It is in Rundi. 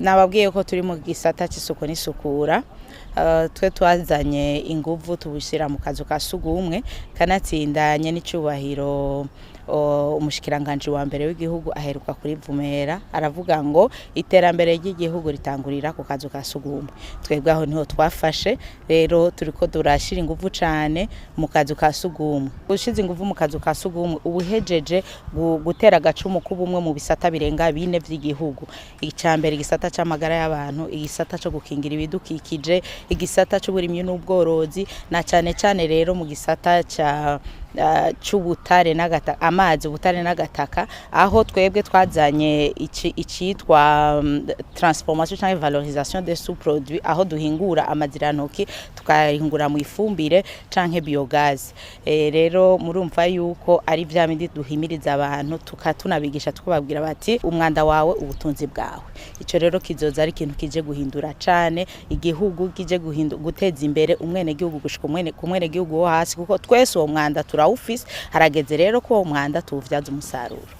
Nababwiye ko turi mu gisata c'isuku n'isukura, twe twazanye inguvu tubishira mu kazu ka sugumwe kanatsindanye n'icubahiro umushikiranganje wa mbere w'igihugu aheruka kurivumera aravuga ngo iterambere ry'igihugu ritangurira ku kazu ka sugumwe. Twebwe aho niho twafashe, rero turiko durashira inguvu cane mu kazu ka sugumwe. Ushize inguvu mu kazu ka sugumwe ubuhejeje gutera agacumu k'ubumwe mu bisata birenga 4 vy'igihugu. Icambere igisata c'amagara y'abantu, igisata co gukingira ibidukikije, igisata c'uburimyi n'ubworozi, na cane rero mu gisata c'ubutare n'agataka, amazi, ubutare n'agataka, aho twebwe twazanye icitwa transformation canke valorisation des sous-produits, aho duhingura amazirantoki tukahingura mu ifumbire canke biogaz. Rero murumva yuko ari vya bindi duhimiriza abantu tukatunabigisha tukubabwira bati umwanda wawe ubutunzi bwawe. Ico rero kizoza ari ikintu kije guhindura cane igihugu, kije guteza imbere umwene gihugu gushika kumwene gihugu wo hasi, kuko twese uwo mwanda turawufise, harageze rero ko uwo mwanda tuwuvyaza umusaruro.